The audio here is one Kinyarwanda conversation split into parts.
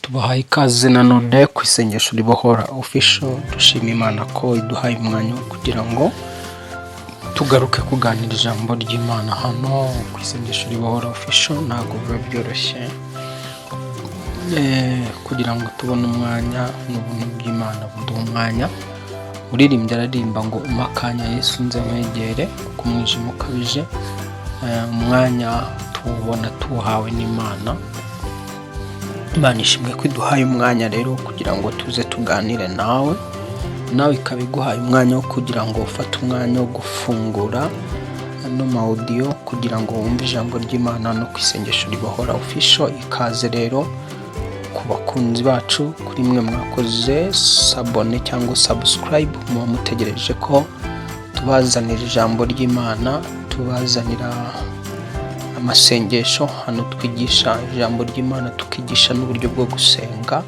tubahaye ikaze nanone ku isengesho ribohora official. Dushima Imana ko iduhaye umwanya kugira ngo tugaruke kuganira ijambo ry'Imana hano ku isengesho ribohora official. Ntabwo biba byoroshye kugira ngo tubone umwanya n'ubuntu bw'Imana buduha umwanya. Uririmbyi aririmba ngo umakanya Yesu nze nkwegere kuko umwijima ukabije. Umwanya tuwubona tuwuhawe n'Imana. Imana ishimwe ko iduhaye umwanya rero kugira ngo tuze tuganire nawe ikaba iguhaye umwanya wo kugira ngo ufate umwanya wo gufungura ano audio kugira ngo wumve ijambo ry'Imana no ku isengesho ribohora official. Ikaze rero ku bakunzi bacu, kuri mwe mwakoze sabone cyangwa subscribe, muba mutegereje ko tubazanira ijambo ry'Imana, tubazanira amasengesho. Hano twigisha ijambo ry'Imana, tukigisha n'uburyo bwo gusenga.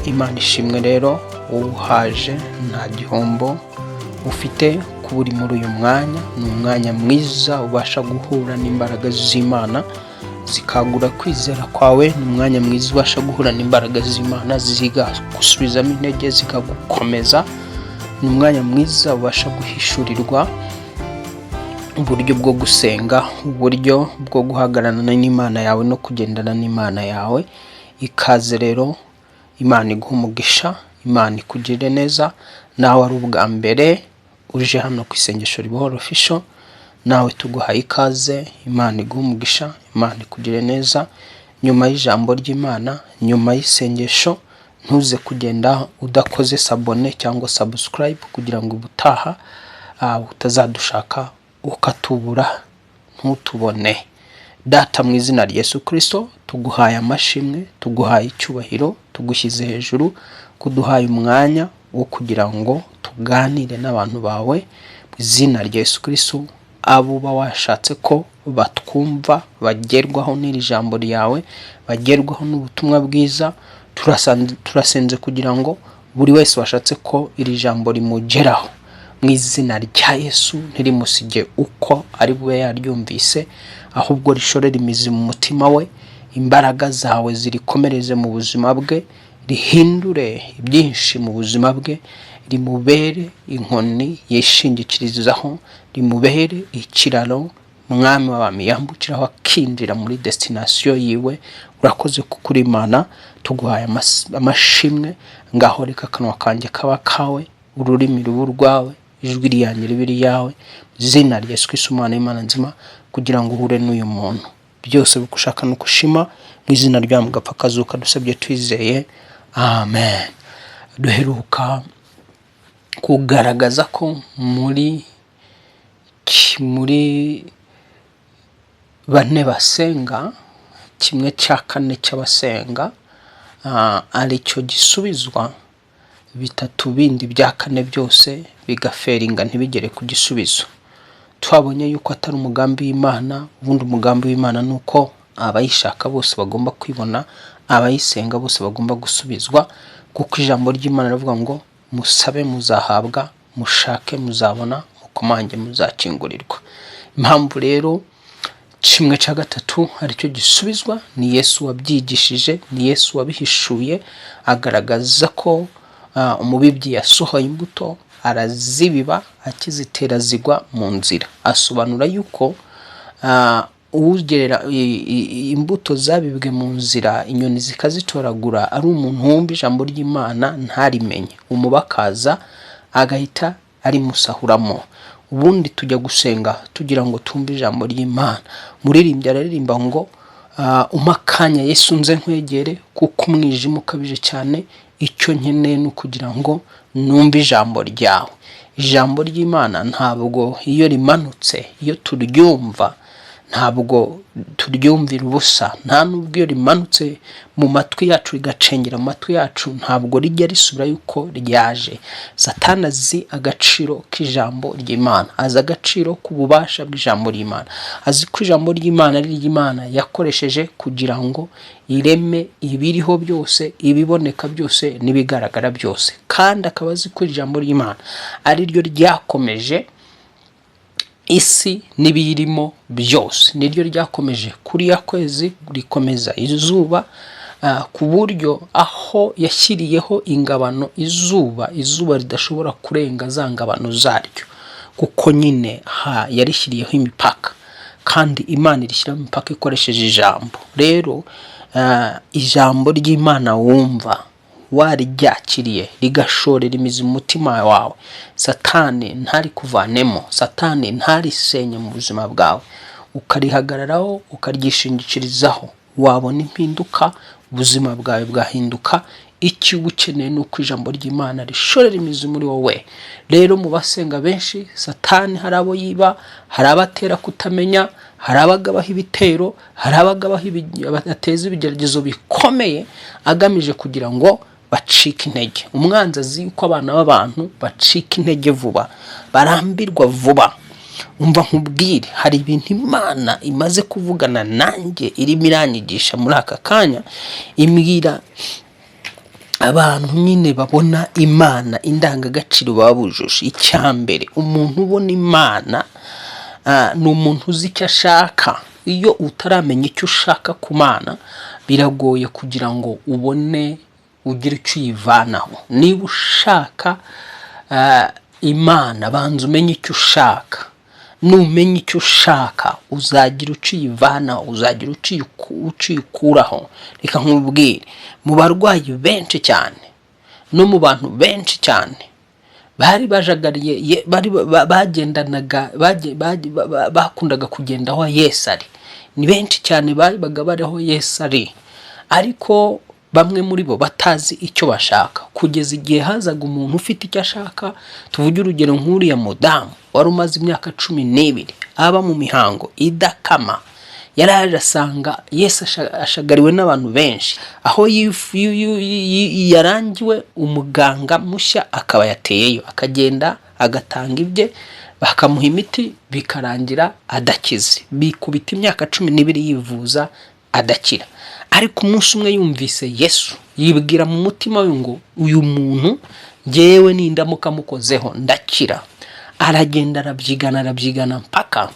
Imana ishimwe rero, uhaje nta gihombo ufite kuba uri muri uyu mwanya. Ni umwanya mwiza ubasha guhura n'imbaraga z'Imana zikagura kwizera kwawe. Ni umwanya mwiza ubasha guhura n'imbaraga z'Imana zigusubizamo intege, zikagukomeza. Ni umwanya mwiza ubasha guhishurirwa uburyo bwo gusenga, uburyo bwo guhagararana n'Imana yawe no kugendana n'Imana yawe. Ikaze rero, Imana iguha umugisha, Imana ikugirire neza. Nawe ari ubwa mbere uje hano ku isengesho ribohora official, nawe tuguhaye ikaze. Imana iguha umugisha, Imana ikugirire neza. Nyuma y'ijambo ry'Imana, nyuma y'isengesho, ntuze kugenda udakoze sabone cyangwa subscribe kugira ngo ubutaha utazadushaka ukatubura ntutubone. Data, mu izina rya Yesu Kristo, tuguhaye amashimwe, tuguhaye icyubahiro, tugushyize hejuru, kuduhaye umwanya wo kugira ngo tuganire n'abantu bawe mu izina rya Yesu Kristo. Abo uba washatse ko batwumva bagerwaho n'iri jambo ryawe, bagerwaho n'ubutumwa bwiza, turasenze kugira ngo buri wese washatse ko iri jambo rimugeraho mu izina rya Yesu ntirimusige uko ari bube yaryumvise, ahubwo rishorera imizi mu mutima we. Imbaraga zawe zirikomereze mu buzima bwe, rihindure byinshi mu buzima bwe, rimubere inkoni yishingikirizaho, rimubere ikiraro Mwami w'abami yambukiraho akinjira muri destination yiwe. Urakoze kuko uri Imana, tuguhaye amashimwe. Ngaho reka akanwa kanjye kaba kawe, ururimi rubu rwawe, ijwi ryanjye ribe ryawe, izina rya Yesu Kristo Umwana w'Imana nzima, kugira ngo uhure n'uyu muntu. Byose bikushaka no kushima mu izina rya mugapfa kazuka dusabye twizeye, amen. Duheruka kugaragaza ko muri bane basenga, kimwe cya kane cy'abasenga ari cyo gisubizwa, bitatu bindi bya kane byose bigaferinga ntibigere ku gisubizo. Twabonye yuko atari umugambi w'Imana. Ubundi umugambi w'Imana nuko abayishaka bose bagomba kwibona, abayisenga bose bagomba gusubizwa, kuko ijambo ry'Imana rivuga ngo musabe muzahabwa, mushake muzabona, mukomange muzakingurirwa. Impamvu rero kimwe cya gatatu aricyo gisubizwa, ni Yesu wabyigishije, ni Yesu wabihishuye, agaragaza ko umubibyi yasohoye imbuto arazibiba, akizitera zigwa mu nzira. Asobanura yuko ugerera imbuto zabibwe mu nzira, inyoni zikazitoragura, ari umuntu wumva ijambo ry'Imana ntarimenye, umubakaza agahita arimusahuramo. Ubundi tujya gusenga tugira ngo tumve ijambo ry'Imana. Muririmbyi aririmba ngo umakanya Yesu nze nkwegere kuko umwijima ukabije cyane. Icyo nkeneye ni ukugira ngo numve ijambo ryawe. Ijambo ry'Imana ntabwo iyo rimanutse, iyo turyumva, ntabwo turyumvira ubusa. Nta nubwo iyo rimanutse mu matwi yacu rigacengera mu matwi yacu, ntabwo rijya risubira yuko ryaje. Satani azi agaciro k'ijambo ry'Imana, azi agaciro k'ububasha bw'ijambo ry'Imana, azi ko ijambo ry'Imana ari ry'Imana yakoresheje kugira ngo ireme ibiriho byose, ibiboneka byose n'ibigaragara byose. Kandi akaba azi ko ijambo ry'Imana ari ryo ryakomeje isi n'ibiyirimo byose, niryo ryakomeje kuriya kwezi, rikomeza izuba, ku buryo aho yashyiriyeho ingabano izuba ridashobora kurenga za ngabano zaryo, kuko nyine yarishyiriyeho imipaka, kandi Imana irishyiraho imipaka ikoresheje ijambo. Rero ijambo ry'Imana wumva wariryakiriye rigashorera imizi mu mutima wawe, Satani ntarikuvanemo, Satani ntarisenye mu buzima bwawe, ukarihagararaho ukaryishingikirizaho, wabona impinduka, ubuzima bwawe bwahinduka. Icyo ukeneye ni uko ijambo ry'Imana rishorera imizi muri wowe. Rero mu basenga benshi, Satani hari abo yiba, hari abatera kutamenya, hari abagabaho ibitero, hari abateza ibigeragezo bikomeye agamije kugira ngo bacike intege. Umwanzi azi ko abana b'abantu bacika intege vuba, barambirwa vuba. Umva nkubwire, hari ibintu Imana imaze kuvugana nanjye, irimo iranyigisha muri aka kanya, imbwira abantu nyine babona Imana indangagaciro babujuje. Icyambere, umuntu ubona Imana ni umuntu uzi icyo ashaka. Iyo utaramenya icyo ushaka ku Mana, biragoye kugira ngo ubone ugire icyo uyivanaho. Niba ushaka Imana, banza umenye icyo ushaka. Numenya icyo ushaka, uzagira icyo uyivanaho, uzagira icyo uyikuraho. Reka nkubwire, mu barwayi benshi cyane no mu bantu benshi cyane bari bajagariye, bagendanaga, bakundaga kugenda aho Yesu ari, ni benshi cyane babaga bariho Yesu ari, ariko bamwe muri bo batazi icyo bashaka, kugeza igihe hazaga umuntu ufite icyo ashaka. Tuvuge urugero nk'uriya mudamu wari umaze imyaka 12 aba mu mihango idakama, yaraje asanga Yesu ashagariwe n'abantu benshi, aho yarangiwe umuganga mushya akaba yateyeyo, akagenda agatanga ibye, bakamuha imiti bikarangira adakize, bikubita imyaka 12 yivuza adakira. Ariko umunsi umwe yumvise Yesu, yibwira mu mutima we ngo uyu muntu ngewe nindamuka mukozeho ndakira. Aragenda arabyigana mpaka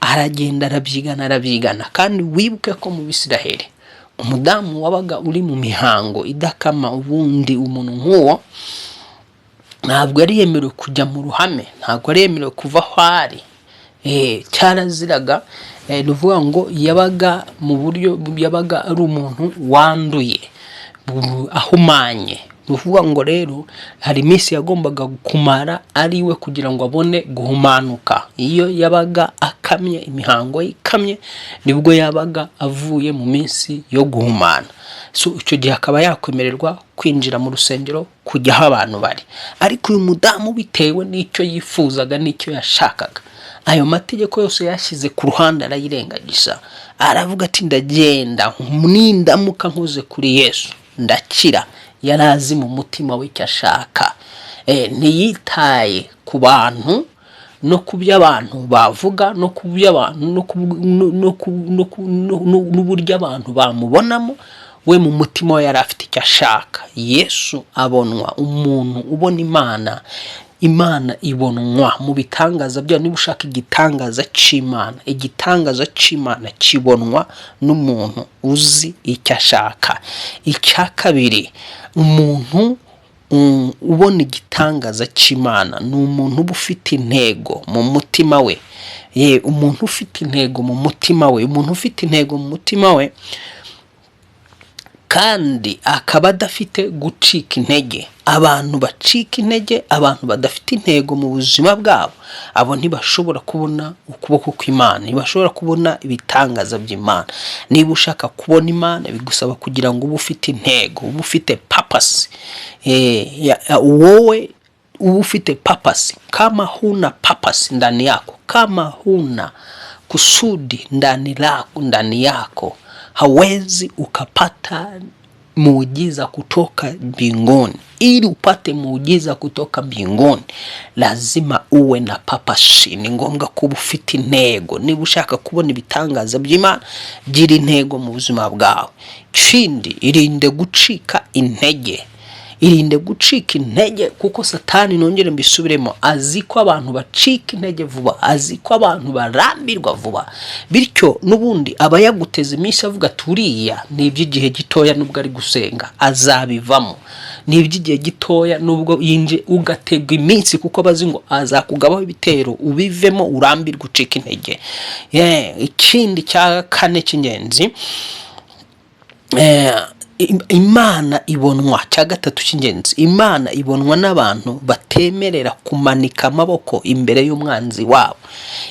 aragenda arabyigana. Kandi wibuke ko mu Bisiraheli umudamu wabaga uri mu mihango idakama, ubundi umuntu nk'uwo ntabwo yari yemerewe kujya mu ruhame, ntabwo yari yemerewe kuva aho ari. Cyaraziraga, ruvuga ngo yabaga mu buryo, yabaga ari umuntu wanduye, ahumanye. Ruvuga ngo rero hari iminsi yagombaga kumara ari we kugira ngo abone guhumanuka. Iyo yabaga akamye, imihango ikamye, nibwo yabaga avuye mu minsi yo guhumana. Icyo gihe akaba yakwemererwa kwinjira mu rusengero, kujya aho abantu bari. Ariko uyu mudamu bitewe n'icyo yifuzaga n'icyo yashakaga, ayo mategeko yose yashyize ku ruhande, arayirengagiza. Aravuga ati ndagenda, nindamuka nkoze kuri Yesu ndakira. Yarazi mu mutima w'icyo ashaka, ntiyitaye ku bantu no kubyo abantu bavuga, no kubyo abantu n'uburyo abantu bamubonamo. We mu mutima we yari afite icyo ashaka. Yesu abonwa, umuntu ubona Imana, Imana ibonwa mu bitangaza byayo. Niba ushaka igitangaza cy'Imana, igitangaza cy'Imana kibonwa n'umuntu uzi icyo ashaka. Icya kabiri, umuntu ubona igitangaza cy'Imana ni umuntu uba ufite intego mu mutima we. Umuntu ufite intego mu mutima we, umuntu ufite intego mu mutima we, kandi akaba adafite gucika intege. Abantu bacika intege, abantu badafite intego mu buzima bwabo, abo ntibashobora kubona ukuboko kw'Imana, ntibashobora kubona ibitangaza by'Imana. Niba ushaka kubona Imana, bigusaba kugira ngo ube ufite intego, ube ufite purpose. Wowe ube ufite purpose. Kama huna purpose ndani yako, kama huna kusudi ndani yako, hawezi ukapata muujiza kutoka mbinguni. Ili upate muujiza kutoka mbinguni, lazima uwe na purpose. Ni ngombwa kuba ufite intego. Niba ushaka kubona ibitangaza by'Imana, gira intego mu buzima bwawe. Ikindi, irinde gucika intege. irinde gucika intege, kuko Satani, nongere mbisubiremo, azi ko abantu bacika intege vuba, azi ko abantu barambirwa vuba, bityo n'ubundi aba yaguteza iminsi avuga turiya ni iby'igihe gitoya, nubwo ari gusenga azabivamo, ni iby'igihe gitoya nubwo yinje ugatega iminsi, kuko bazi ngo azakugabaho ibitero ubivemo urambirwa ucika intege. Ikindi cya kane cy'ingenzi, Imana ibonwa, cya gatatu cy'ingenzi, Imana ibonwa n'abantu batemerera kumanika amaboko imbere y'umwanzi wabo.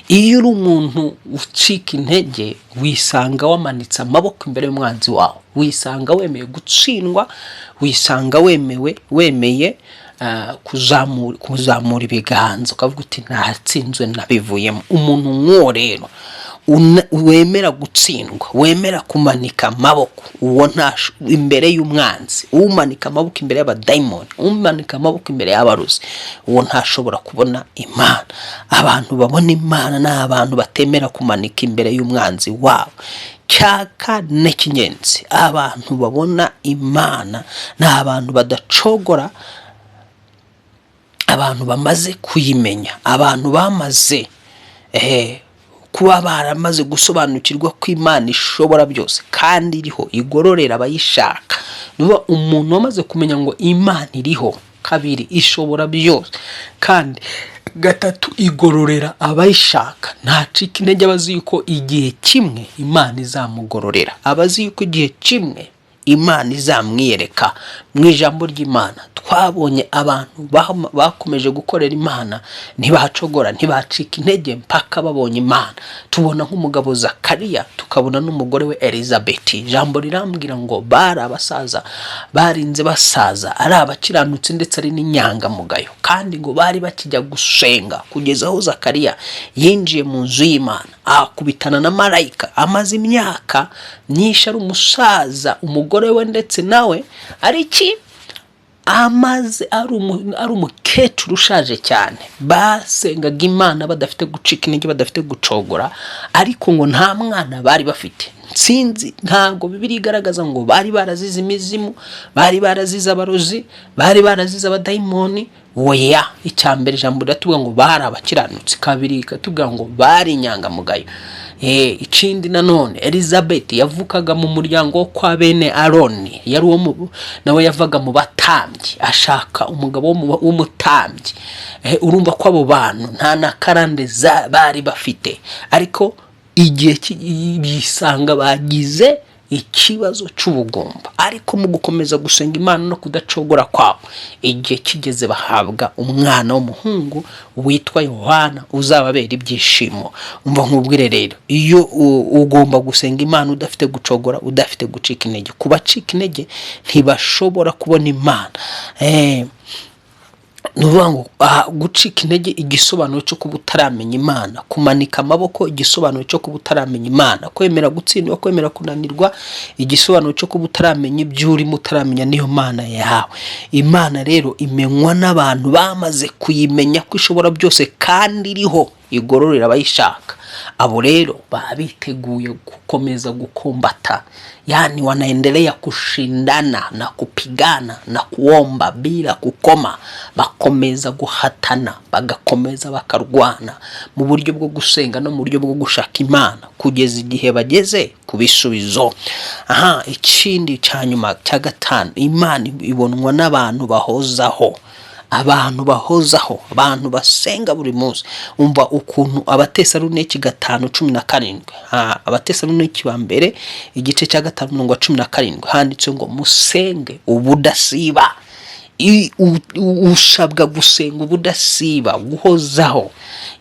Iyo uri umuntu ucika intege, wisanga wamanitse amaboko imbere y'umwanzi wawe, wisanga wemeye gutsindwa, wisanga wemeye kuzamura ibiganza, ukavuga uti ntatsinzwe nabivuyemo. Umuntu nk'uwo rero wemera gutsindwa, wemera kumanika amaboko, uwo imbere y'umwanzi, umanika amaboko imbere y'abadayimoni, umanika amaboko imbere y'abaruzi, uwo ntashobora kubona Imana. Abantu babona Imana ni abantu batemera kumanika imbere y'umwanzi wabo. Cya kane cy'ingenzi, abantu babona Imana ni abantu badacogora, abantu bamaze kuyimenya, abantu bamaze kuba baramaze gusobanukirwa ko Imana ishobora byose kandi iriho, igororera abayishaka. Niba umuntu wamaze kumenya ngo Imana iriho, kabiri ishobora byose, kandi gatatu igororera abayishaka, ntacika intege, abazi yuko igihe kimwe Imana izamugororera, abazi yuko igihe kimwe Imana izamwiyereka. Mu ijambo ry'Imana twabonye abantu bakomeje gukorera Imana, ntibacogora, ntibacika intege mpaka babonye Imana. Tubona nk'umugabo Zakariya, tukabona n'umugore we Elizabeth. Ijambo rirambwira ngo bari abasaza, barinze basaza, ari abakiranutse ndetse ari n'inyangamugayo, kandi ngo bari bakijya gusenga, kugeza aho Zakariya yinjiye mu nzu y'Imana akubitana na marayika. Amaze imyaka myinshi ari umusaza, umugore we ndetse nawe ari ari umukecuru ushaje cyane. Basengaga Imana badafite gucika intege, badafite gucogora, ariko ngo nta mwana bari bafite. Sinzi, ntabwo Bibiliya igaragaza ngo bari barazize imizimu, bari barazize abarozi, bari barazize abadayimoni. Oya, icyambere ijambo riratubwira ngo bari abakiranutsi, kabiri ikatubwira ngo bari inyangamugayo. Ikindi nanone, Elizabeth yavukaga mu muryango wo kwa bene Aroni, yari nawe yavaga mu batambyi, ashaka umugabo w'umutambyi. Urumva ko abo bantu nta nakarande bari bafite, ariko igihe bisanga bagize ikibazo cy'ubugumba, ariko mu gukomeza gusenga Imana no kudacogora kwabo, igihe kigeze bahabwa umwana w'umuhungu witwa Yohana uzababera ibyishimo. Umva nkubwire rero, iyo ugomba gusenga Imana udafite gucogora, udafite gucika intege. Kubacika intege ntibashobora kubona Imana. Nuvuga ngo gucika intege igisobanuro cyo kuba utaramenya Imana, kumanika amaboko igisobanuro cyo kuba utaramenya Imana, kwemera gutsindwa, kwemera kunanirwa igisobanuro cyo kuba utaramenya ibyo urimo, utaramenya niyo Mana yawe. Imana rero imenywa n'abantu bamaze kuyimenya ko ishobora byose kandi iriho, igororera abayishaka. Abo rero babiteguye gukomeza gukombata, yani wanaendelea kushindana na kupigana na kuomba bila kukoma, bakomeza guhatana, bagakomeza bakarwana mu buryo bwo gusenga no mu buryo bwo gushaka Imana, kugeza igihe bageze ku bisubizo. Ikindi cyanyuma cya gatanu, Imana ibonwa n'abantu bahozaho, abantu bahozaho, abantu basenga buri munsi. Umva ukuntu Abatesalonike 5:17, Abatesalonike ba mbere igice cya 5:17 handitse ngo musenge ubudasiba. Ushabwa gusenga ubudasiba, guhozaho.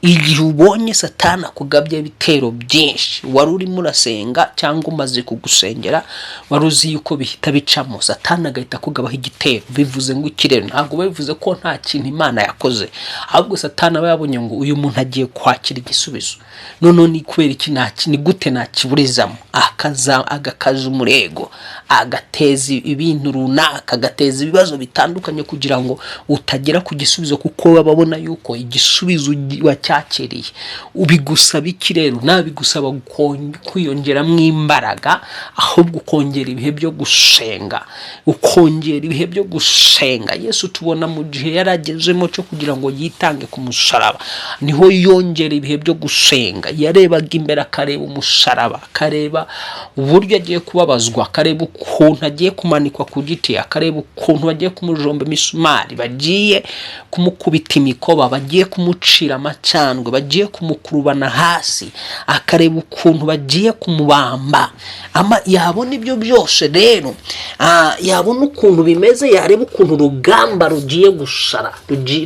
Igihe ubonye Satani akugabye ibitero byinshi, wari urimo urasenga cyangwa umaze kugusengera, wari uzi yuko bihita bicamo, Satani agahita kugabaho igitero. Bivuze ngo ikirero, ntabwo bivuze ko nta kintu Imana yakoze, ahubwo Satani aba yabonye ngo uyu muntu agiye kwakira igisubizo, none ni kubera iki ni gute nakiburizamo, agakaza umurego, agateza ibintu runaka, agateza ibibazo bitandukanye bitandukanye kugira ngo utagera ku gisubizo, kuko babona yuko igisubizo wacyakiriye. Ubigusaba iki rero? Nabigusaba kwiyongeramo imbaraga, ahubwo ukongera ibihe byo gusenga, ukongera ibihe byo gusenga. Yesu tubona mu gihe yaragezemo cyo kugira ngo yitange ku musaraba, niho yongera ibihe byo gusenga. Yarebaga imbere, akareba umusaraba, akareba uburyo agiye kubabazwa, akareba ukuntu agiye kumanikwa ku giti, akareba ukuntu bagiye kumujomba imisumari, bagiye kumukubita imikoba, bagiye kumucira amacandwe, bagiye kumukurubana hasi, akareba ukuntu bagiye kumubamba. Yabona ibyo byose rero, yabona ukuntu bimeze, yareba ukuntu urugamba rugiye gusara,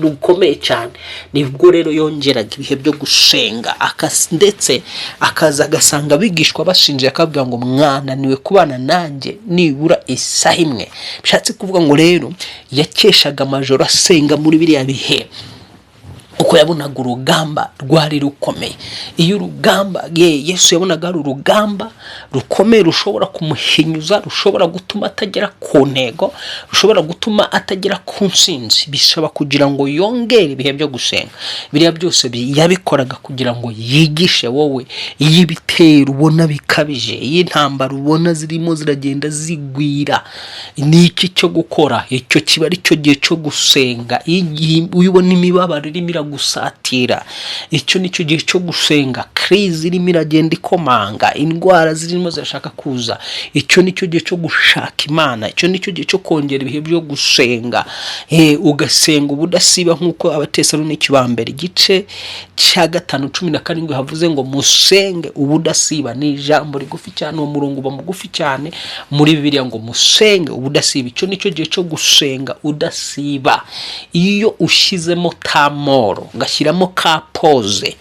rukomeye cyane. Nibwo rero yongeraga ibihe byo gusenga, ndetse akaza agasanga abigishwa basinze, akabwira ngo mwananiwe kubana nanjye nibura isaha imwe. Bishatse kuvuga ngo rero yakeshaga amajoro asenga muri biriya bihe, uko yabonaga urugamba rwari rukomeye. Iyo urugamba Yesu yabonaga ari urugamba rukomeye, rushobora kumuhinyuza, rushobora gutuma atagera ku ntego, rushobora gutuma atagera ku ntsinzi, bisaba kugira ngo yongere ibihe byo gusenga. Biriya byose yabikoraga kugira ngo yigishe wowe, iyo ibitero ubona bikabije, iyo intambara ubona zirimo ziragenda zigwira, ni iki cyo gukora? Icyo kiba ari cyo gihe cyo gusenga. Iyo ubona imibabaro irimo gusatira, icyo nicyo gihe cyo gusenga. Krizi irimo iragenda ikomanga, indwara zirimo zirashaka kuza, icyo nicyo gihe cyo gushaka Imana. Icyo nicyo gihe cyo kongera ibihe byo gusenga, ugasenga ubudasiba, nk'uko Abatesalonike ba mbere igice cya 5:17 havuze ngo musenge ubudasiba. Ni ijambo rigufi cyane, uwo murongo uba mugufi cyane muri Bibiliya, ngo musenge ubudasiba. Icyo nicyo gihe cyo gusenga udasiba. Iyo ushyizemo tamoro, ugashyiramo ka pose,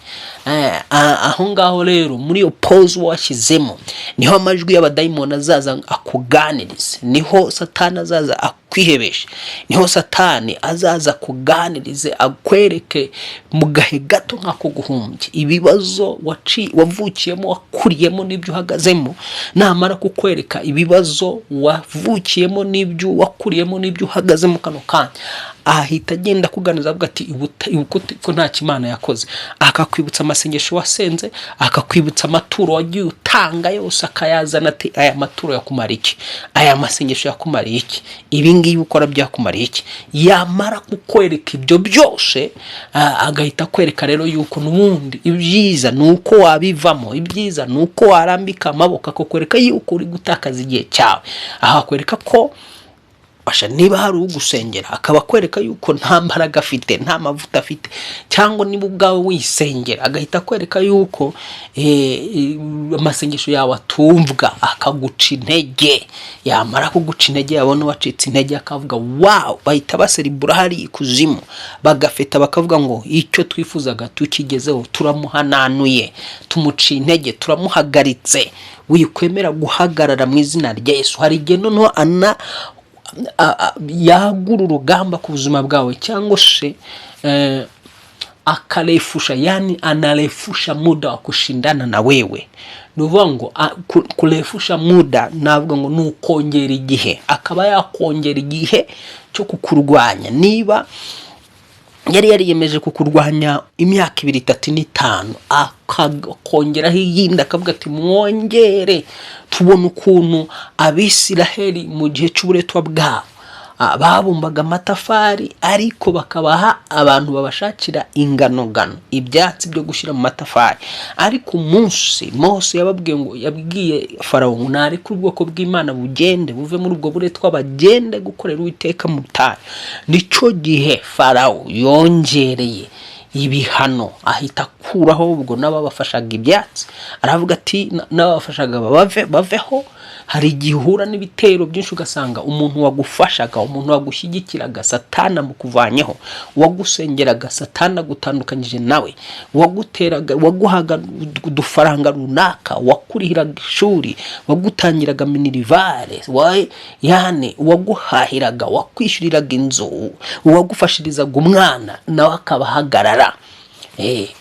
aho ngaho rero muri iyo pose washyizemo, niho amajwi y'abadayimoni azaza akuganiriza, niho Satani azaza akwihebesha, niho Satani azaza kuganirize, akwereke mu gahe gato nk'ako guhumbya ibibazo wavukiyemo, wakuriyemo n'ibyo uhagazemo. Namara kukwereka ibibazo wavukiyemo n'ibyo wakuriyemo n'ibyo uhagazemo kano kanya, ahita agenda kuganiza avuga ati ko nta kimana yakoze, akakwibutsa amasengesho wasenze, akakwibutsa amaturo wagiye utanga yose, akayazana ati aya maturo yakumara iki, aya masengesho yakumariye iki, ibi ngibi ukora byakumariye iki. Yamara kukwereka ibyo byose, agahita kwereka rero yuko n'ubundi ibyiza nuko wabivamo, ibyiza nuko warambika amaboko, akakwereka yuko uri gutakaza igihe cyawe. Aha akwereka ko niba hari ugusengera, akaba kwereka yuko nta mbaraga afite, nta mavuta afite, cyangwa niba ubwawe wisengera, agahita kwereka yuko amasengesho yawe atumvwa, akaguca intege. Yamara kuguca intege, yabona wacitse intege, akavuga wow, bahita baseribura hari ikuzimu, bagafeta bakavuga ngo icyo twifuzaga tukigezeho, turamuhananuye, tumuciye intege, turamuhagaritse. Wikwemera guhagarara mu izina rya Yesu. Hari igihe noneho yagura urugamba ku buzima bwawe, cyangwa se akalefusha, yani analefusha muda wa kushindana na wewe. Nuvuga ngo kulefusha muda, navuga ngo nukongera igihe, akaba yakongera igihe cyo kukurwanya. Niba yari yariyemeje kukurwanya imyaka 2, 3, 5, akongeraho iyindi, akavuga ati mwongere. Tubona ukuntu Abisiraheli mu gihe cy'uburetwa bwabo babumbaga amatafari, ariko bakabaha abantu babashakira inganogano, ibyatsi byo gushyira mu matafari. Ariko umunsi Mose yabwiye Farawo ngo nareke ubwoko bw'Imana bugende buve muri ubwo buretwa, bagende gukorera Uwiteka mu butayu. Nicyo gihe Farawo yongereye ibihano, ahita akuraho ubwo n'ababafashaga ibyatsi, aravuga ati n'ababafashaga baveho. Hari igihe uhura n'ibitero byinshi, ugasanga umuntu wagufashaga, umuntu wagushyigikiraga, Satana mukuvanyeho, wagusengeraga, Satana gutandukanyije nawe, waguteraga, waguhaga udufaranga runaka, wakurihiraga ishuri, wagutangiraga minirivare, yani waguhahiraga, wakwishyuriraga inzu, wagufashirizaga umwana, nawe akabahagarara.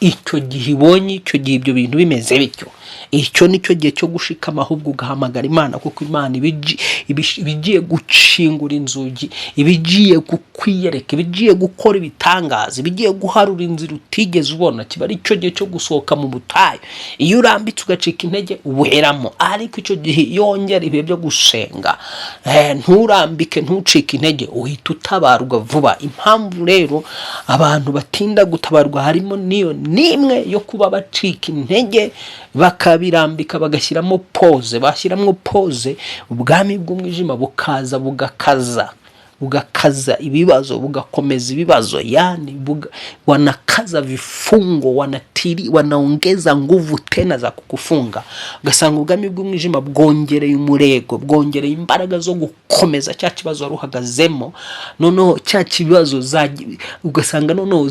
Icyo gihe ibonye, icyo gihe ibyo bintu bimeze bityo, icyo nicyo gihe cyo gushikama, ahubwo ugahamagara Imana, kuko Imana ibigiye gucingura inzugi, ibigiye kukwiyereka, ibigiye gukora ibitangaza, ibigiye guharura inzira utigeze ubona. Kiba ari cyo gihe cyo gusohoka mu butayu. Iyo urambitse ugacika intege ubuheramo, ariko icyo gihe yongera ibihe byo gusenga, nturambike, ntucike intege, uhita utabarwa vuba. Impamvu rero abantu batinda gutabarwa harimo niyo nimwe yo kuba bacika intege, bakabirambika bagashyiramo pause, bashyiramo pause, ubwami bw'umwijima bukaza bugakaza ibibazo, bugakomeza ibibazo, yani wanakaza vifungo, wanaongeza nguvu tena za kukufunga. Ugasanga ubwami bw'umwijima bwongereye umurego, bwongereye imbaraga zo gukomeza cya kibazo waruhagazemo. Noneho cya kibazo ugasanga noneho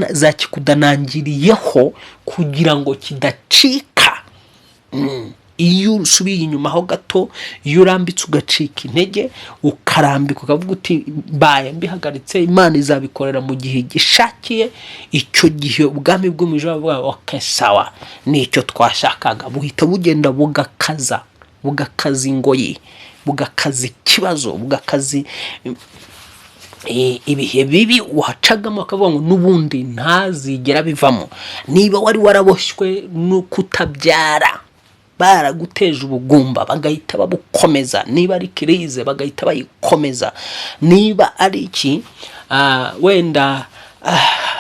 zakikudanangiriyeho kugira ngo kidacika. Iyo usubiye inyuma ho gato, iyo urambitse ugacika intege, ukarambika ukavuga uti baye mbihagaritse, Imana izabikorera mu gihe gishakiye, icyo gihe ubwami bw'umwijima bwawe sawa, nicyo twashakaga. Buhita bugenda bugakaza ingoyi, bugakaza ikibazo, bugakaza ibihe bibi wacagamo, akavuga ngo n'ubundi ntazigera bivamo. Niba wari waraboshywe no kutabyara, baraguteje ubugumba, bagahita babukomeza. Niba ari kirize, bagahita bayikomeza. Niba ari iki, wenda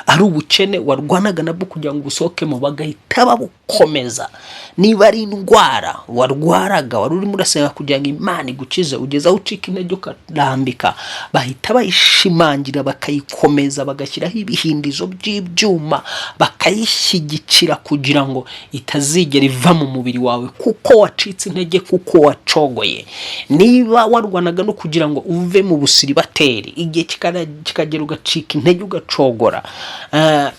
ari ubukene warwanaga nabwo kugira ngo usohokemo, bagahita babukomeza. Niba ari indwara warwaraga, wari urimo urasenga kugira ngo Imana igukize, ugeza ucika intege ukarambika, bahita bayishimangira, bakayikomeza, bagashyiraho ibihindizo by'ibyuma, bakayishyigikira kugira ngo itazigera iva mu mubiri wawe, kuko wacitse intege, kuko wacogoye. Niba warwanaga no kugira ngo uve mu busiribateri, igihe kikagera ugacika intege, ugacogora,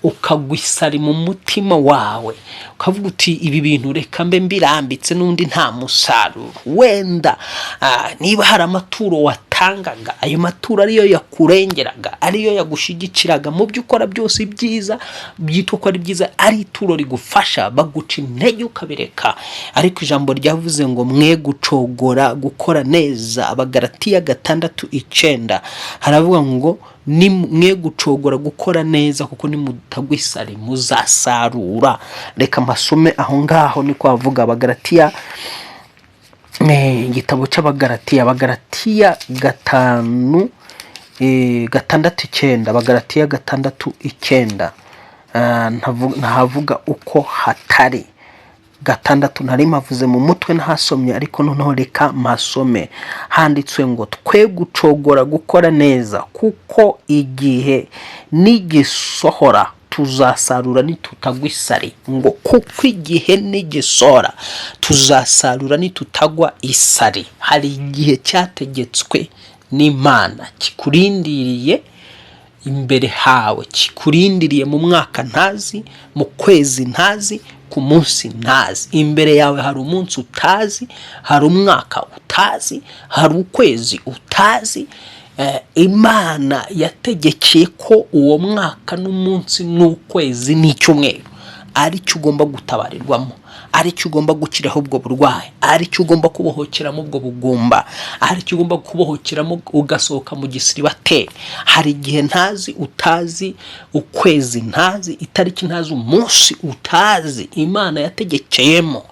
ukagwisari mu mutima wawe, ukavuga uti ibi bintu reka mbe mbirambitse, n'undi nta musaruro. Wenda niba hari amaturo watangaga, ayo maturo ariyo yakurengeraga, ariyo yagushigikiraga mu byo ukora byose byiza, byitwa ko ari byiza, ari ituro rigufasha, baguca intege ukabireka. Ariko ijambo ryavuze ngo mwe gucogora gukora neza, Abagalatiya 6:9 haravuga ngo ni mwe gucogora gukora neza, kuko nimutagwisari muzasarura. Reka masome aho ngaho niko avuga. Abagalatiya, igitabo cy'Abagalatiya, Abagalatiya 5:6, Abagalatiya 6:9, ntahavuga uko hatari. 6 nari mavuze mu mutwe ntahasomye, ariko noneho reka masome. Handitswe ngo twe gucogora gukora neza, kuko igihe nigisohora tuzasarura nitutagwisari. Ngo kuko igihe nigisohora tuzasarura nitutagwa isari. Hari igihe cyategetswe n'Imana kikurindiriye imbere hawe, kikurindiriye mu mwaka ntazi, mu kwezi ntazi, ku munsi ntazi. Imbere yawe hari umunsi utazi, hari umwaka utazi, hari ukwezi utazi. Imana yategekeye ko uwo mwaka n'umunsi n'ukwezi n'icyumweru ari cyo ugomba gutabarirwamo, ari cyo ugomba gukiraho ubwo burwayi, ari cyo ugomba kubohokeramo ubwo bugumba, ari cyo ugomba kubohokeramo ugasohoka mu gisiribateri. Hari igihe ntazi, utazi, ukwezi ntazi, itariki ntazi, umunsi utazi. Imana yategekeyemo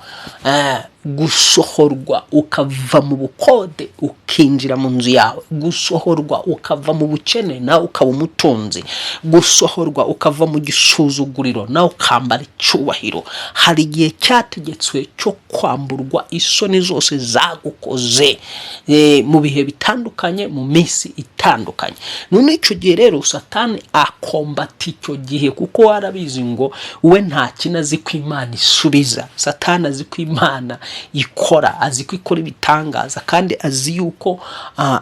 gusohorwa ukava mu bukode ukinjira mu nzu yawe, gusohorwa ukava mu bukene nawe ukaba umutunzi, gusohorwa ukava mu gisuzuguriro nawe ukambara icyubahiro. Hari igihe cyategetswe cyo kwamburwa isoni zose zagukoze mu bihe bitandukanye, mu minsi itandukanye. None icyo gihe rero Satani akombata icyo gihe, kuko warabizi ngo we nta kinazi ko Imana isubiza. Satani azi ko Imana ikora, azi ko ikora ibitangaza, kandi azi yuko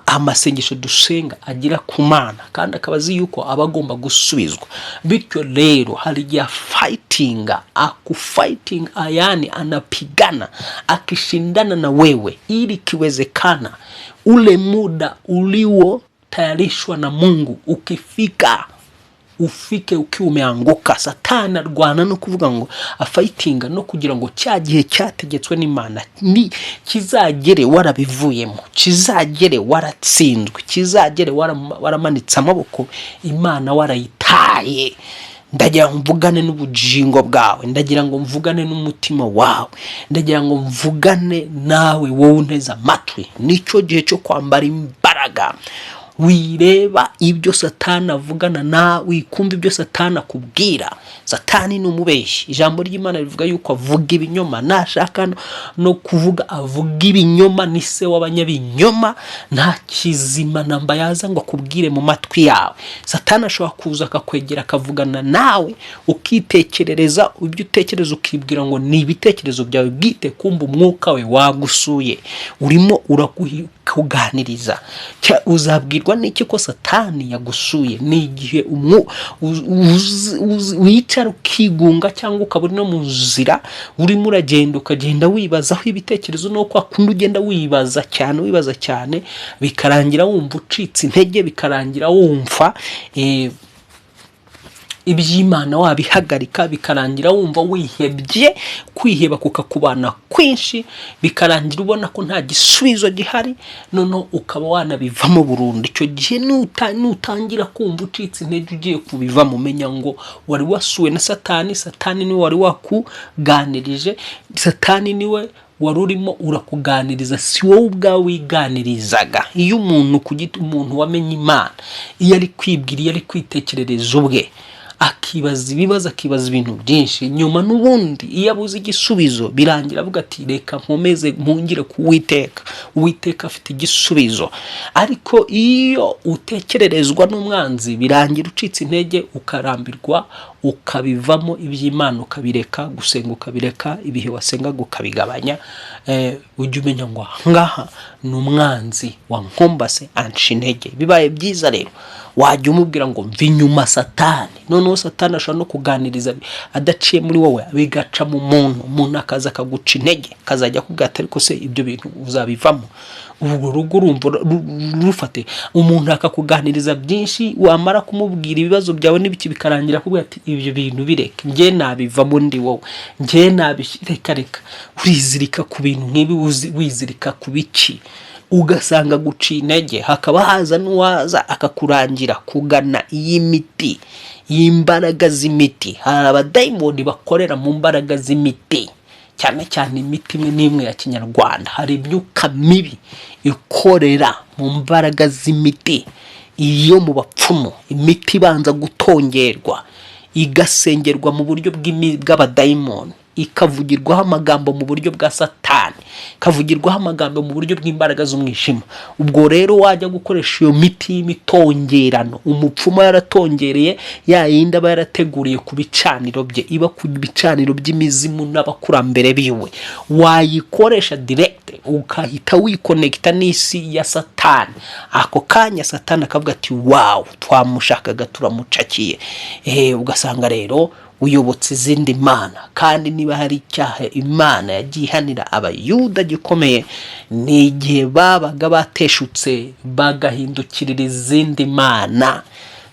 amasengesho dusenga agira ku Mana, kandi akaba azi yuko aba agomba gusubizwa. Bityo rero hari igihe akufighting, ayani anapigana akishindana na wewe, ili kiwezekana ule muda ulio tayarishwa na Mungu ukifika, ufike ukiwa umeanguka. Satani arwana no kuvuga ngo afightinga no kugira ngo cya gihe cyategetswe n'Imana ni kizagere warabivuyemo, kizagere waratsinzwe, kizagere waramanitse amaboko, Imana warayitaye. Ndagira ngo mvugane n'ubugingo bwawe, ndagira ngo mvugane n'umutima wawe, ndagira ngo mvugane nawe wowe unteze amatwi. Nicyo gihe cyo kwambara imbaraga. Wireba ibyo Satani avugana na wikumva ibyo Satani akubwira. Satani ni umubeshyi. Ijambo ry'Imana rivuga yuko avuga ibinyoma, nashaka no kuvuga avuga ibinyoma, ni se w'abanyabinyoma, nta kizima namba yaza ngo akubwire mu matwi yawe. Satani ashobora kuza akakwegera akavugana nawe, ukitekerereza ibyo utekereza, ukibwira ngo ni ibitekerezo byawe bwite, kumva umwuka we wagusuye urimo urakuganiriza. Uzabwirwa n'iki ko Satani yagusuye? Ni igihe wicara ukigunga, cyangwa ukaba uri no mu nzira urimo uragenda ukagenda wibazaho ibitekerezo, no kwa kundi ugenda wibaza cyane bikarangira wumva ucitse intege, bikarangira wumva iby'Imana wabihagarika, bikarangira wumva wihebye, kwiheba kukakubana kwinshi, bikarangira ubona ko nta gisubizo gihari, none ukaba wanabivamo burundu. Icyo gihe nutangira kumva ucitse intege ugiye kubivamo, menya ngo wari wasuwe na Satani. Satani niwe wari wakuganirije, Satani niwe wari urimo urakuganiriza, si wowe ubwawe wiganirizaga. Iyo umuntu kugita umuntu wamenye Imana, iyo ari kwibwira, iyo ari kwitekerereza ubwe, akibaza ibibazo, akibaza ibintu byinshi, nyuma n'ubundi iyo abuze igisubizo birangira avuga ati reka nkomeze mpungire ku Uwiteka. Uwiteka afite igisubizo. Ariko iyo utekererezwa n'umwanzi birangira ucitse intege, ukarambirwa, ukabivamo iby'Imana, ukabireka gusenga, ukabireka ibihe wasengaga ukabigabanya. Ujye umenya ngo ngaha ni umwanzi wankombase anca intege. Bibaye byiza rero wajya umubwira ngo mva inyuma Satani. Noneho Satani ashobora no kuganiriza adaciye muri wowe, bigaca mu muntu akaza akaguca intege, kazajya akubwira ati ariko se ibyo bintu uzabivamo. Ubwo rugo urumva rufate umuntu akakuganiriza byinshi, wamara kumubwira ibibazo byawe n'ibiki, bikarangira akubwira ati ibyo bintu bireke, njye nabivamo ndi wowe, njye nabireka. Urizirika ku bintu nk'ibi, wizirika ku biki, ugasanga guciye intege. Hakaba haza n'uwaza akakurangira kugana iyi miti, imbaraga z'imiti. Hari abadayimoni bakorera mu mbaraga z'imiti, cyane cyane imiti imwe n'imwe ya Kinyarwanda. Hari imyuka mibi ikorera mu mbaraga z'imiti, iyo mu bapfumu, imiti ibanza gutongerwa, igasengerwa mu buryo bw'abadayimoni, ikavugirwaho amagambo mu buryo bwa Satani, ikavugirwaho amagambo mu buryo bw'imbaraga z'umwijima. Ubwo rero wajya gukoresha iyo miti y'imitongerano, umupfumu yaratongereye ya yindi aba yarateguriye ku bicaniro bye, iba ku bicaniro by'imizimu n'abakurambere biwe, wayikoresha direct, ukahita wikonekita n'isi ya Satani. Ako kanya Satani akavuga ati wow, twamushakaga turamucakiye. Ugasanga rero uyobotse izindi mana. Kandi niba hari icyaha Imana yagihanira Abayuda gikomeye, ni igihe babaga bateshutse bagahindukirira izindi mana,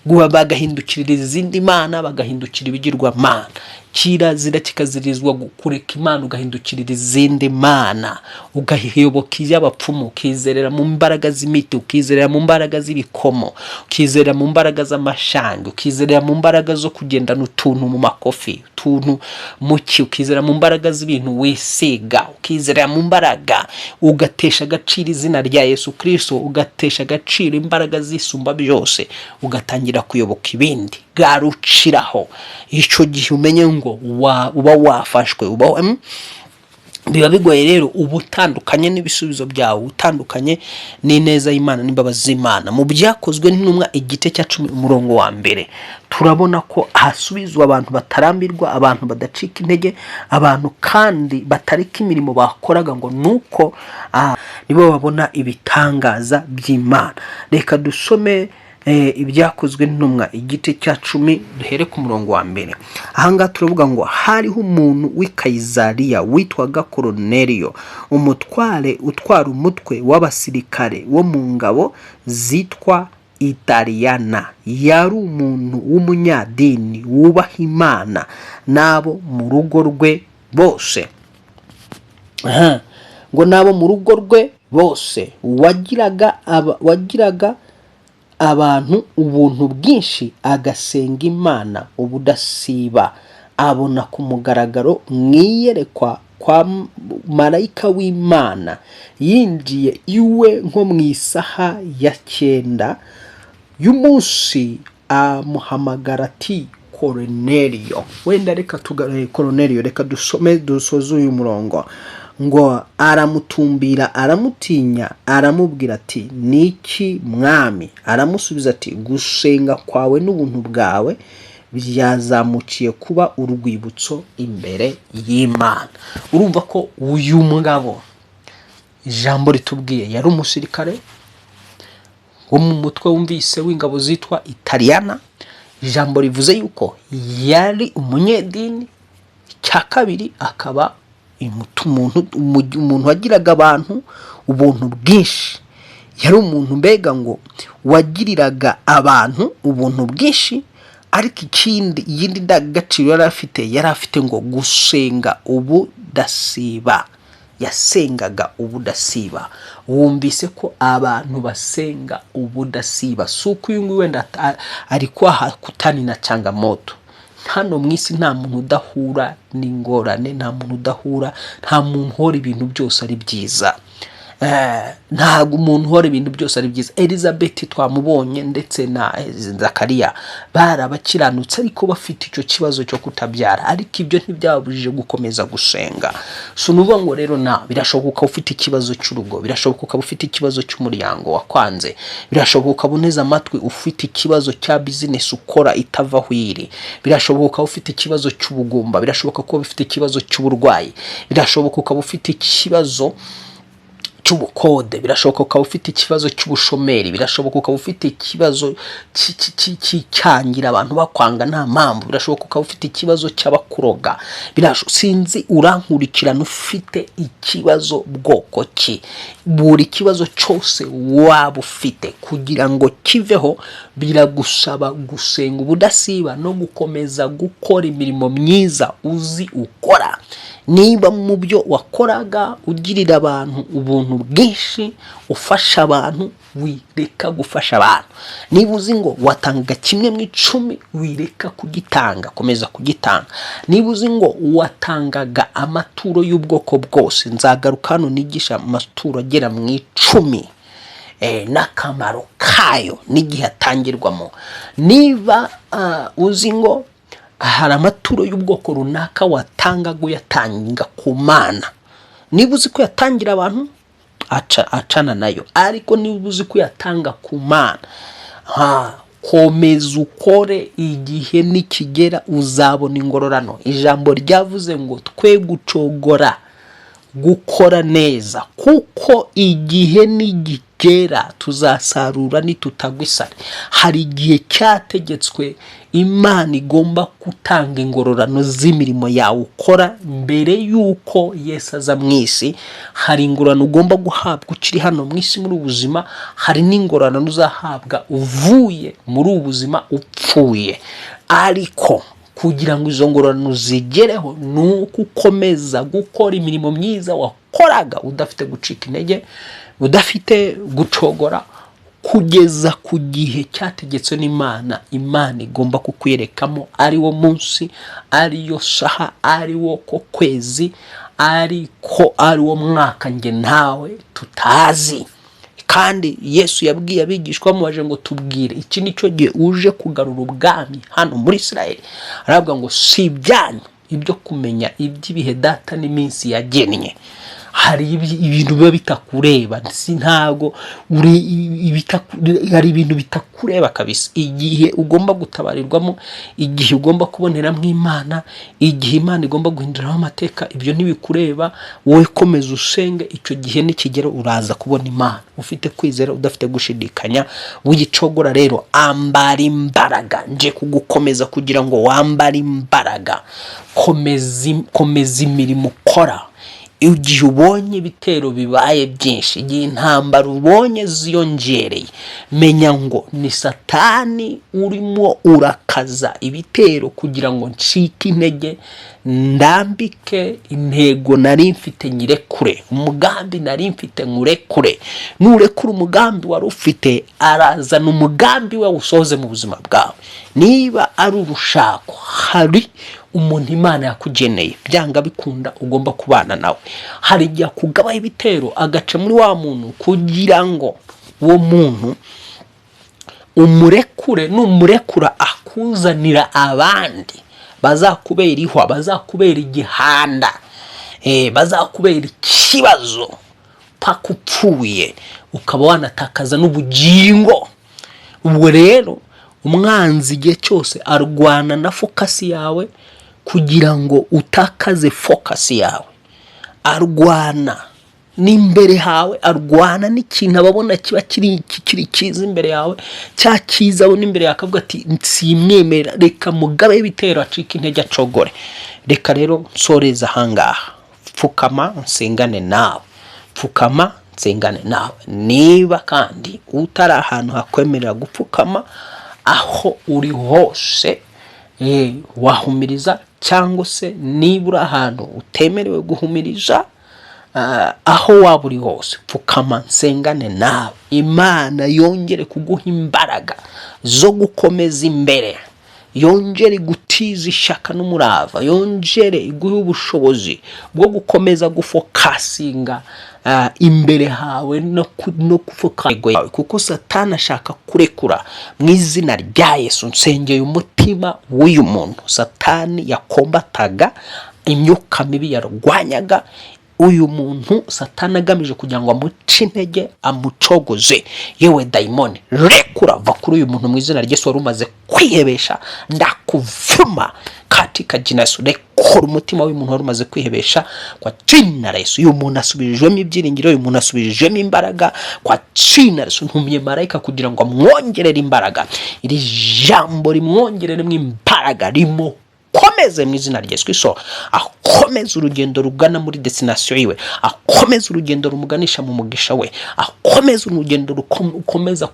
bagahindukirira izindi mana, bagahindukira ibigirwamana. Kirazira kikazirizwa kureka Imana ugahindukirira izindi mana, ugahiyoboka iby'abapfumu, ukizerera mu mbaraga z'imiti, ukizerera mu mbaraga z'ibikomo, ukizerera mu mbaraga z'amashangi, ukizerera mu mbaraga zo kugendana utuntu mu makofi, utuntu muki, ukizerera mu mbaraga z'ibintu wisiga, ukizerera mu mbaraga, ugatesha agaciro izina rya Yesu Kristo, ugatesha agaciro imbaraga zisumba byose, ugatangira kuyoboka ibindi. Garuciraho. Icyo gihe umenye ngo uba wafashwe, biba bigoye rero ubutandukanye n'ibisubizo byawe, utandukanye n'ineza y'Imana n'imbabazi z'Imana. Mu Byakozwe n'Intumwa igice cya 10 umurongo wa mbere turabona ko hasubizwa abantu batarambirwa, abantu badacika intege, abantu kandi batarika imirimo bakoraga, ngo nuko nibo babona ibitangaza by'Imana. Reka dusome Ibyakozwe n'Intumwa igice cya 10 duhere ku murongo wa mbere. Ahanga turavuga ngo hariho umuntu w'i Kayizariya witwaga Koroneliyo, umutware utwara umutwe w'abasirikare wo mu ngabo zitwa Italiyana yari umuntu w'umunyadini wubaha Imana n'abo mu rugo rwe bose. Ngo n'abo mu rugo rwe bose wagiraga abantu ubuntu bwinshi, agasenga Imana ubudasiba. Abona ku mugaragaro mwiyerekwa kwa marayika w'Imana yinjiye iwe nko mu isaha ya 9 y'umunsi, amuhamagara ati Korneliyo. Wenda reka tugarure Korneliyo, reka dusoze uyu murongo. Ngo aramutumbira, aramutinya, aramubwira ati niki mwami? Aramusubiza ati gusenga kwawe n'ubuntu bwawe byazamukiye kuba urwibutso imbere y'Imana. Urumva ko uyu mugabo ijambo ritubwiye yari umusirikare wo mu mutwe wumvise w'ingabo zitwa Italiyana. Ijambo rivuze yuko yari umunyedini. Cya kabiri akaba umuntu wagiraga abantu ubuntu bwinshi. Yari umuntu mbega ngo wagiriraga abantu ubuntu bwinshi. Ariko iyindi ndagaciro yari afite ngo gusenga ubudasiba. Yasengaga ubudasiba. Wumvise ko abantu basenga ubudasiba. Suko uyu nguyu wenda ari kwaha kutanina changamoto. Hano mwisi nta muntu udahura n'ingorane, nta muntu udahura, nta muntu hora ibintu byose ari byiza. Ntabwo umuntu hora ibintu byose ari byiza. Elizabeth twamubonye ndetse na Zakariya barabakiranutse ariko bafite icyo kibazo cyo kutabyara, ariko ibyo ntibyabujije gukomeza gusenga. So nuvuga ngo rero birashoboka ufite ikibazo cy'urugo, birashoboka ufite ikibazo cy'umuryango wakwanze, birashoboka buneza amatwi ufite ikibazo cya business ukora itava hwiri, birashoboka ufite ikibazo cy'ubugumba, birashoboka ko ufite ikibazo cy'uburwayi, birashoboka ufite ikibazo cy'ubukode, birashoboka ukaba ufite ikibazo cy'ubushomeri, birashoboka ukaba ufite ikibazo cyangira abantu bakwanga nta mpamvu, birashoboka ukaba ufite ikibazo cy'abakuroga, sinzi urankurikirana ufite ikibazo bwoko ki. Buri kibazo cyose waba ufite kugira ngo kiveho biragusaba gusenga ubudasiba no gukomeza gukora imirimo myiza uzi ukora. Niba mu byo wakoraga ugirira abantu ubuntu bwinshi, ufasha abantu, wireka gufasha abantu. Niba uzi ngo watanga 1/10, wireka kugitanga, komeza kugitanga. Niba uzi ngo watangaga amaturo y'ubwoko bwose, nzagaruka hano nigisha amaturo agera mu 10 n'akamaro kayo n'igihe atangirwamo. Niba uzi ngo hari amaturo y'ubwoko runaka watangaga uyatanga ku Mana, niba uzi ko yatangira abantu acana nayo, ariko niba uzi ko yatanga ku Mana, komeza ukore, igihe nikigera uzabona ingororano. Ijambo ryavuze ngo twe gucogora gukora neza, kuko igihe nigigera tuzasarura nitutagwisare. Hari igihe cyategetswe Imana igomba gutanga ingororano z'imirimo yawe ukora mbere yuko Yesu aza mwisi. Hari ingororano ugomba guhabwa ukiri hano mwisi muri ubuzima, hari n'ingororano uzahabwa uvuye muri ubuzima upfuye. Ariko kugira ngo izo ngororano zigereho nuko ukomeza gukora imirimo myiza wakoraga udafite gucika intege, udafite gucogora, kugeza ku gihe cyategetswe n'Imana. Imana igomba kukwerekamo ari wo munsi, ari yo saha, ari wo ko kwezi, ariko ari wo mwaka nge nawe tutazi. Kandi Yesu yabwiye abigishwa bamubaje ngo tubwire iki nicyo gihe uje kugarura ubwami hano muri Israeli. Aravuga ngo si ibyanyu ibyo kumenya iby'ibihe data n'iminsi yagennye. Hari ibintu biba bitakureba, ntago hari ibintu bitakureba kabisa. Igihe ugomba gutabarirwamo, igihe ugomba kuboneramo Imana, igihe Imana igomba guhinduraho amateka, ibyo ntibikureba. Wowe komeza usenge, icyo gihe nikigera uraza kubona Imana ufite kwizera, udafite gushidikanya. Wigicogora rero, ambara imbaraga, nje kugukomeza kugira ngo wambare imbaraga. Komeza imirimo ukora, igihe ubonye ibitero bibaye byinshi, igihe intambara ubonye ziyongereye, menya ngo ni Satani urimo urakaza ibitero kugira ngo ncike intege, ndambike intego nari mfite nyirekure, umugambi nari mfite nkurekure. Nurekura umugambi wari ufite, arazana umugambi we usohoze mu buzima bwawe. Niba ari urushako, hari umuntu Imana yakugeneye, byanga bikunda ugomba kubana nawe. Hari igihe kugabaho ibitero agaca muri wa muntu kugira ngo uwo muntu umurekure, numurekura akuzanira abandi bazakubera ihwa, bazakubera igihanda, bazakubera ikibazo paka upfuye, ukaba wanatakaza n'ubugingo. Ubwo rero umwanzi igihe cyose arwana na focus yawe kugira ngo utakaze focus yawe. Arwana n'imbere hawe, arwana n'ikintu ababona kiba kiri cyiza imbere yawe, cya cyiza abona imbere yakavuga ati simwemera, reka mugabe ibitero acika intege acogore. Reka rero nsoreza hangaha, pfukama nsengane nawe, pfukama nsengane nawe. Niba kandi utari ahantu hakwemerera gupfukama, aho uri hose wahumiriza, cyangwa se niba uri ahantu utemerewe guhumiriza, aho waba uri hose, pfukama nsengane nawe. Imana yongere kuguha imbaraga zo gukomeza imbere, yongere gutiza ishaka n'umurava, yongere iguhe ubushobozi bwo gukomeza gufokasinga imbere hawe no kufuka yawe, kuko Satani ashaka kurekura. Mu izina rya Yesu nsengeye umutima w'uyu muntu Satani yakombataga, imyuka mibi yarwanyaga uyu muntu, Satani agamije kugira ngo amuce intege, amucogoze. Yewe dayimoni, rekura, va kuri uyu muntu mu izina rya Yesu. Wari umaze kwihebesha, ndakuvuma katika jina Yesu. Rekura umutima w'uyu muntu wari umaze kwihebesha kwa jina Yesu. Uyu muntu asubijwemo ibyiringiro, uyu muntu asubijwemo imbaraga kwa jina Yesu. Ntumye marayika kugira ngo amwongerere imbaraga, iri jambo rimwongereremo imbaraga, rimo komeze mu izina rya Yesu Kristo. Akomeze urugendo rugana muri destination yiwe, akomeze urugendo rumuganisha mu mugisha we, akomeze urugendo rukomeza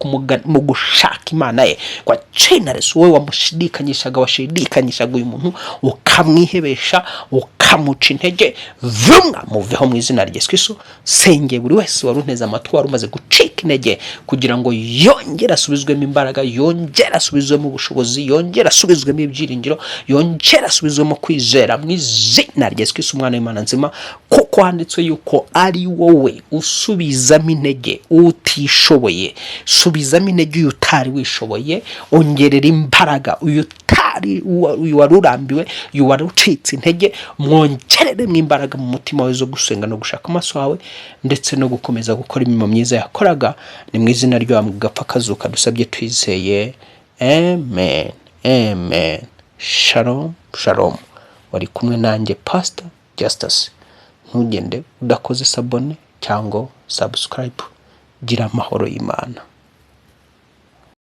mu gushaka Imana ye kwa jina Yesu. Wowe wamushidikanyishaga, washidikanyishaga uyu muntu, ukamwihebesha, ukamuca intege, vumwa muveho mu izina rya Yesu Kristo. Senge buri wese wari unteze amatwi, wari umaze gucika intege, kugira ngo yongere asubizwemo imbaraga, yongere asubizwemo ubushobozi, yongere asubizwemo ibyiringiro, yongere asubizwemo kwizera mu izina rya Yesu Kristo, umwana w'Imana nzima. Kuko handitswe yuko ari wowe usubizamo intege utishoboye. Subizamo intege uyu utari wishoboye, ongerera imbaraga uyu wari urambiwe, uyu wari ucitse intege, mwongereremo imbaraga mu mutima wawe zo gusenga no gushaka amaso yawe, ndetse no gukomeza gukora imirimo myiza yakoraga. Ni mu izina ryawe mugapfa kazuka dusabye twizeye, amen, amen. Shalom, shalom. Wari kumwe nanjye Pastor Justus. Ntugende udakoze sabone cyangwa subscribe. Gira amahoro y'Imana.